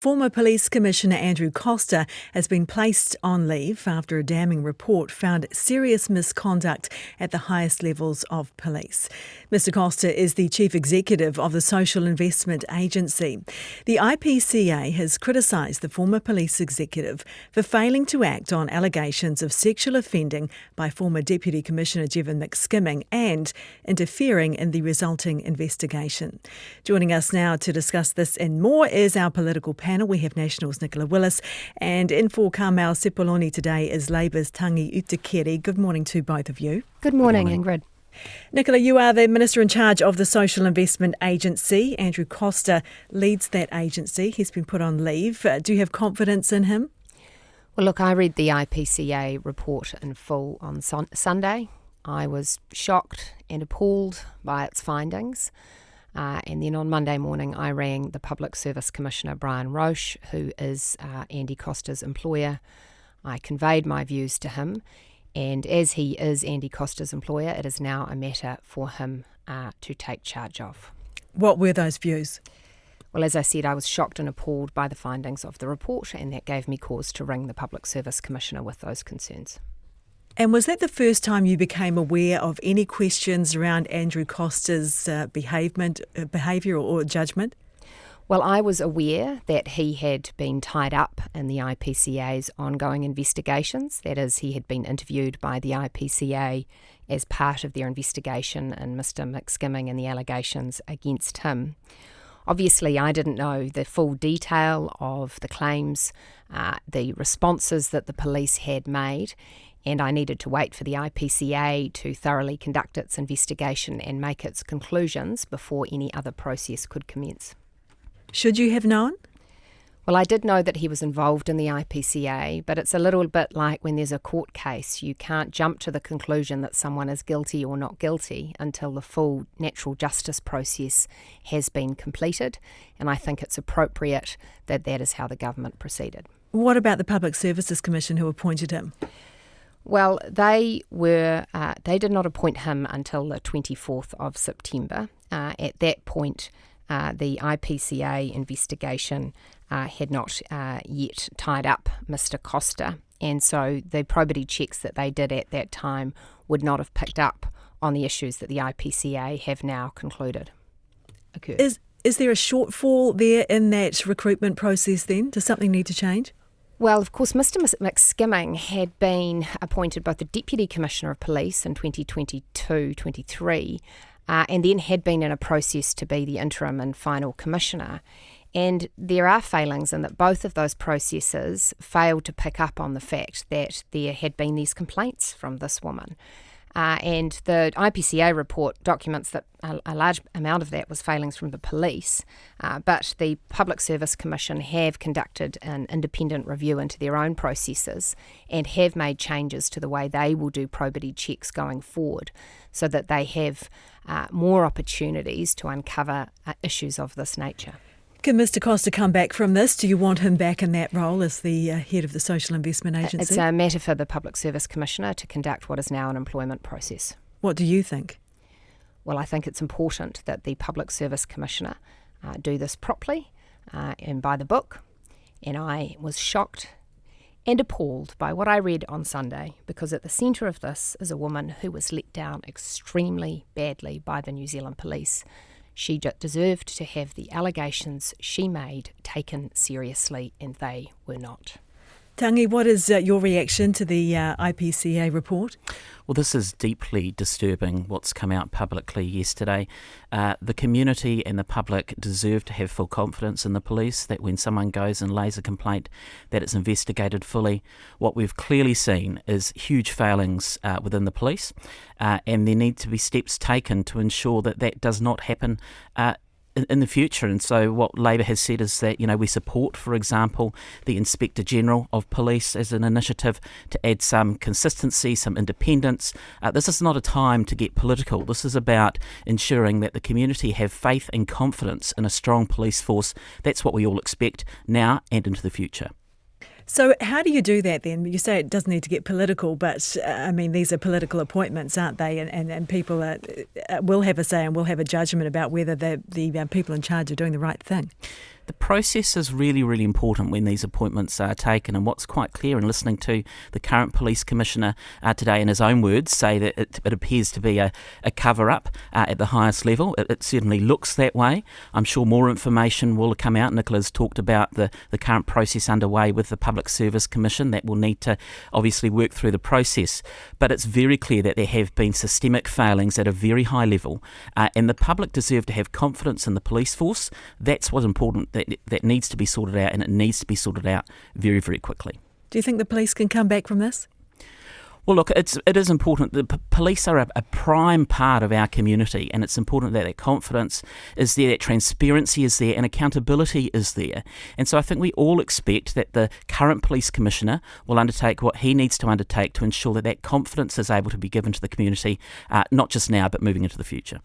Former Police Commissioner Andrew Costa has been placed on leave after a damning report found serious misconduct at the highest levels of police. Mr Costa is the Chief Executive of the Social Investment Agency. The IPCA has criticised the former police executive for failing to act on allegations of sexual offending by former Deputy Commissioner Jevon McSkimming and interfering in the resulting investigation. Joining us now to discuss this and more is our political panel. We have National's Nicola Willis, and in for Carmel Sepuloni today is Labour's Tangi Utikere. Good morning to both of you. Good morning, Ingrid. Nicola, you are the Minister in charge of the Social Investment Agency. Andrew Costa leads that agency. He's been put on leave. Do you have confidence in him? Well, look, I read the IPCA report in full on Sunday. I was shocked and appalled by its findings. And then on Monday morning, I rang the Public Service Commissioner, Brian Roche, who is Andy Costa's employer. I conveyed my views to him, and as he is Andy Costa's employer, it is now a matter for him to take charge of. What were those views? Well, as I said, I was shocked and appalled by the findings of the report, and that gave me cause to ring the Public Service Commissioner with those concerns. And was that the first time you became aware of any questions around Andrew Costa's behaviour or judgment? Well, I was aware that he had been tied up in the IPCA's ongoing investigations. That is, he had been interviewed by the IPCA as part of their investigation in Mr McSkimming and the allegations against him. Obviously, I didn't know the full detail of the claims, the responses that the police had made, and I needed to wait for the IPCA to thoroughly conduct its investigation and make its conclusions before any other process could commence. Should you have known? Well, I did know that he was involved in the IPCA, but it's a little bit like when there's a court case. You can't jump to the conclusion that someone is guilty or not guilty until the full natural justice process has been completed, and I think it's appropriate that that is how the government proceeded. What about the Public Services Commission who appointed him? Well, they did not appoint him until the 24th of September. At that point, the IPCA investigation had not yet tied up Mr Costa, and so the probity checks that they did at that time would not have picked up on the issues that the IPCA have now concluded occurred. Is there a shortfall there in that recruitment process then? Does something need to change? Well, of course, Mr McSkimming had been appointed both the Deputy Commissioner of Police in 2022-23 and then had been in a process to be the interim and final commissioner. And there are failings in that both of those processes failed to pick up on the fact that there had been these complaints from this woman. And the IPCA report documents that a large amount of that was failings from the police, but the Public Service Commission have conducted an independent review into their own processes and have made changes to the way they will do probity checks going forward so that they have more opportunities to uncover issues of this nature. Can Mr Costa come back from this? Do you want him back in that role as the head of the Social Investment Agency? It's a matter for the Public Service Commissioner to conduct what is now an employment process. What do you think? Well, I think it's important that the Public Service Commissioner do this properly and by the book. And I was shocked and appalled by what I read on Sunday, because at the centre of this is a woman who was let down extremely badly by the New Zealand police. She deserved to have the allegations she made taken seriously, and they were not. Tangi, what is your reaction to the IPCA report? Well, this is deeply disturbing, what's come out publicly yesterday. The community and the public deserve to have full confidence in the police, that when someone goes and lays a complaint, that it's investigated fully. What we've clearly seen is huge failings within the police, and there need to be steps taken to ensure that that does not happen in the future. And so what Labour has said is that, we support, for example, the Inspector General of Police as an initiative to add some consistency, some independence. This is not a time to get political. This is about ensuring that the community have faith and confidence in a strong police force. That's what we all expect now and into the future. So how do you do that then? You say it doesn't need to get political, but these are political appointments, aren't they? And people will have a say and will have a judgment about whether the people in charge are doing the right thing. The process is really, really important when these appointments are taken, and what's quite clear in listening to the current police commissioner today, in his own words, say that it appears to be a cover-up at the highest level. It certainly looks that way. I'm sure more information will come out. Nicola's talked about the current process underway with the Public Service Commission that will need to obviously work through the process. But it's very clear that there have been systemic failings at a very high level, and the public deserve to have confidence in the police force. That's what's important, that needs to be sorted out, and it needs to be sorted out very, very quickly. Do you think the police can come back from this? Well, look, it is important. The police are a prime part of our community, and it's important that confidence is there, that transparency is there, and accountability is there. And so I think we all expect that the current police commissioner will undertake what he needs to undertake to ensure that confidence is able to be given to the community, not just now, but moving into the future.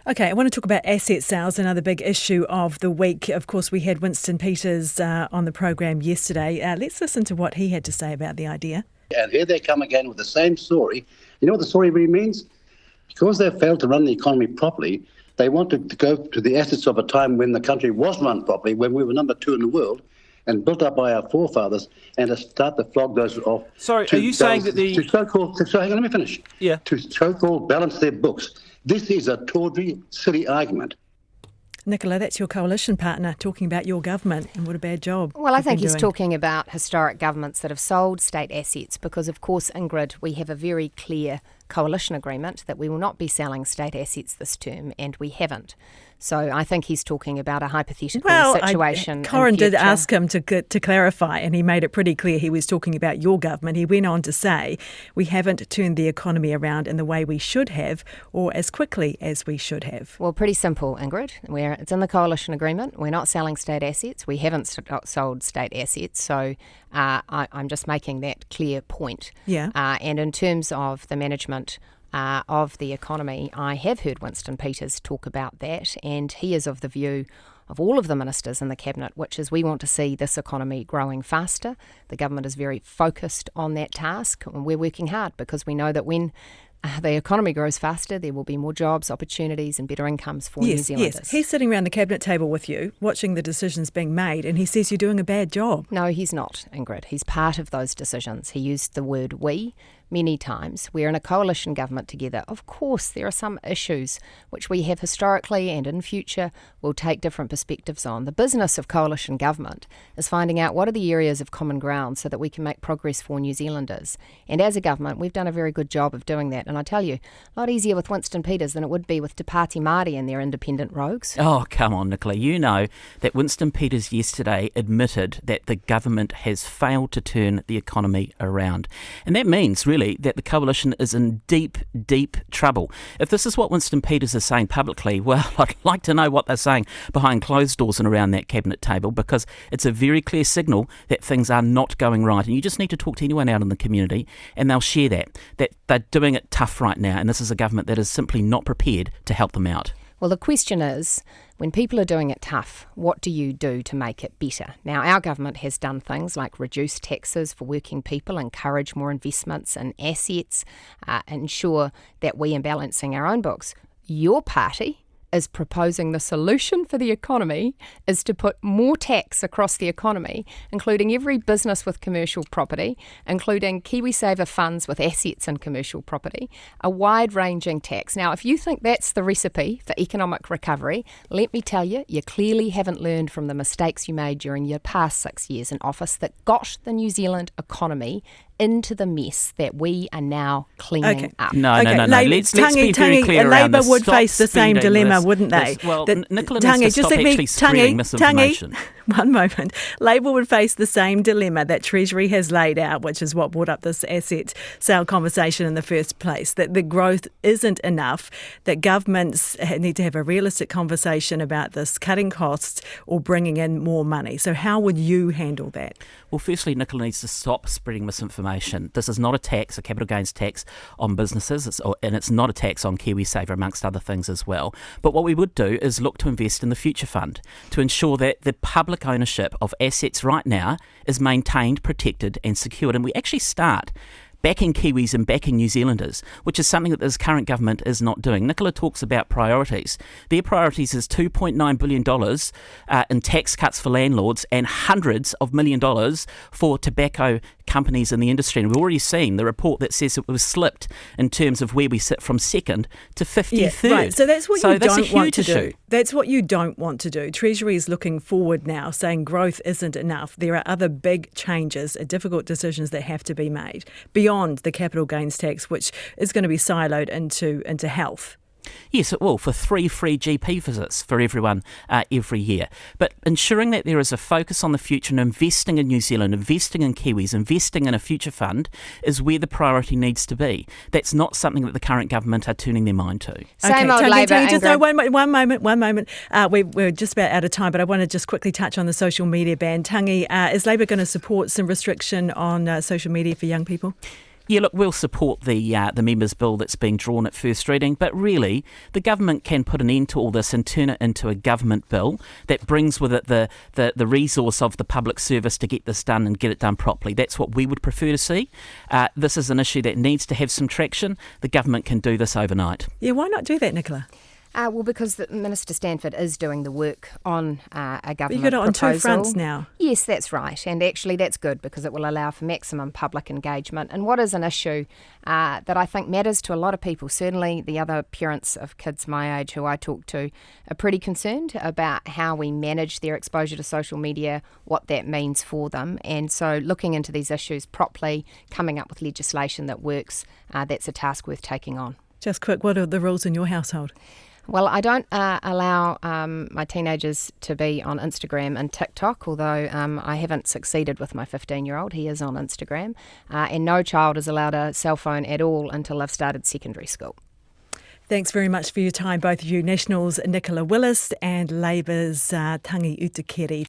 Okay, I want to talk about asset sales, another big issue of the week. Of course, we had Winston Peters on the program yesterday. Let's listen to what he had to say about the idea. And here they come again with the same story. You know what the story really means? Because they've failed to run the economy properly, they want to go to the assets of a time when the country was run properly, when we were number 2 in the world and built up by our forefathers, and to start to flog those off. Sorry, are you saying that the... So hang on, let me finish. Yeah. To so-called balance their books. This is a tawdry, silly argument. Nicola, that's your coalition partner talking about your government, and what a bad job. Well, I think he's talking about historic governments that have sold state assets because, of course, Ingrid, we have a very clear coalition agreement that we will not be selling state assets this term, and we haven't. So I think he's talking about a hypothetical situation. Corin did ask him to clarify, and he made it pretty clear he was talking about your government. He went on to say, we haven't turned the economy around in the way we should have, or as quickly as we should have. Well, pretty simple, Ingrid. It's in the coalition agreement. We're not selling state assets. We haven't sold state assets. So I'm just making that clear point. Yeah. And in terms of the management of the economy, I have heard Winston Peters talk about that, and he is of the view of all of the ministers in the cabinet, which is we want to see this economy growing faster. The government is very focused on that task, and we're working hard because we know that when the economy grows faster, there will be more jobs, opportunities and better incomes for New Zealanders. Yes, he's sitting around the cabinet table with you, watching the decisions being made, and he says you're doing a bad job. No, he's not, Ingrid. He's part of those decisions. He used the word we many times. We're in a coalition government together. Of course, there are some issues which we have historically and in future will take different perspectives on. The business of coalition government is finding out what are the areas of common ground so that we can make progress for New Zealanders. And as a government, we've done a very good job of doing that. And I tell you, a lot easier with Winston Peters than it would be with Te Pāti Māori and their independent rogues. Oh, come on, Nicola. You know that Winston Peters yesterday admitted that the government has failed to turn the economy around. And that means, really, that the coalition is in deep, deep trouble. If this is what Winston Peters is saying publicly, well, I'd like to know what they're saying behind closed doors and around that cabinet table, because it's a very clear signal that things are not going right. And you just need to talk to anyone out in the community and they'll share that they're doing it tough right now, and this is a government that is simply not prepared to help them out. Well, the question is, when people are doing it tough, what do you do to make it better? Now, our government has done things like reduce taxes for working people, encourage more investments in assets, ensure that we are balancing our own books. Your party is proposing the solution for the economy is to put more tax across the economy, including every business with commercial property, including KiwiSaver funds with assets in commercial property, a wide-ranging tax. Now, if you think that's the recipe for economic recovery, let me tell you, you clearly haven't learned from the mistakes you made during your past 6 years in office that got the New Zealand economy into the mess that we are now cleaning up. No. Let's be very clear around Labour this. would Stop face the same dilemma, wouldn't they? Nicola needs to stop actually spreading misinformation. One moment. Labour would face the same dilemma that Treasury has laid out, which is what brought up this asset sale conversation in the first place, that the growth isn't enough, that governments need to have a realistic conversation about this, cutting costs or bringing in more money. So how would you handle that? Well, firstly, Nicola needs to stop spreading misinformation. This is not a tax, a capital gains tax on businesses, and it's not a tax on KiwiSaver, amongst other things as well. But what we would do is look to invest in the Future Fund to ensure that the public ownership of assets right now is maintained, protected and secured. And we actually start backing Kiwis and backing New Zealanders, which is something that this current government is not doing. Nicola talks about priorities. Their priorities is $2.9 billion in tax cuts for landlords and hundreds of $1 million for tobacco companies in the industry. And we've already seen the report that says it was slipped in terms of where we sit from second to 53rd. Yeah, right. So that's what you don't want to issue. do. That's what you don't want to do. Treasury is looking forward now, saying growth isn't enough. There are other big changes, difficult decisions that have to be made beyond the capital gains tax, which is going to be siloed into health. Yes, it will, for 3 free GP visits for everyone every year. But ensuring that there is a focus on the future and investing in New Zealand, investing in Kiwis, investing in a future fund is where the priority needs to be. That's not something that the current government are turning their mind to. Same old Tangi, Labour, just Ingrid. one moment. We're just about out of time, but I want to just quickly touch on the social media ban. Tangi, is Labour going to support some restriction on social media for young people? Yeah, look, we'll support the members' bill that's being drawn at first reading, but really the government can put an end to all this and turn it into a government bill that brings with it the resource of the public service to get this done and get it done properly. That's what we would prefer to see. This is an issue that needs to have some traction. The government can do this overnight. Yeah, why not do that, Nicola? Well, because Minister Stanford is doing the work on a government proposal. You've got it on two fronts now. Yes, that's right. And actually that's good because it will allow for maximum public engagement. And what is an issue that I think matters to a lot of people, certainly the other parents of kids my age who I talk to are pretty concerned about how we manage their exposure to social media, what that means for them. And so looking into these issues properly, coming up with legislation that works, that's a task worth taking on. Just quick, what are the rules in your household? Well, I don't allow my teenagers to be on Instagram and TikTok, although I haven't succeeded with my 15-year-old. He is on Instagram. And no child is allowed a cell phone at all until they've started secondary school. Thanks very much for your time, both of you. Nationals' Nicola Willis and Labour's Tangi Utikere.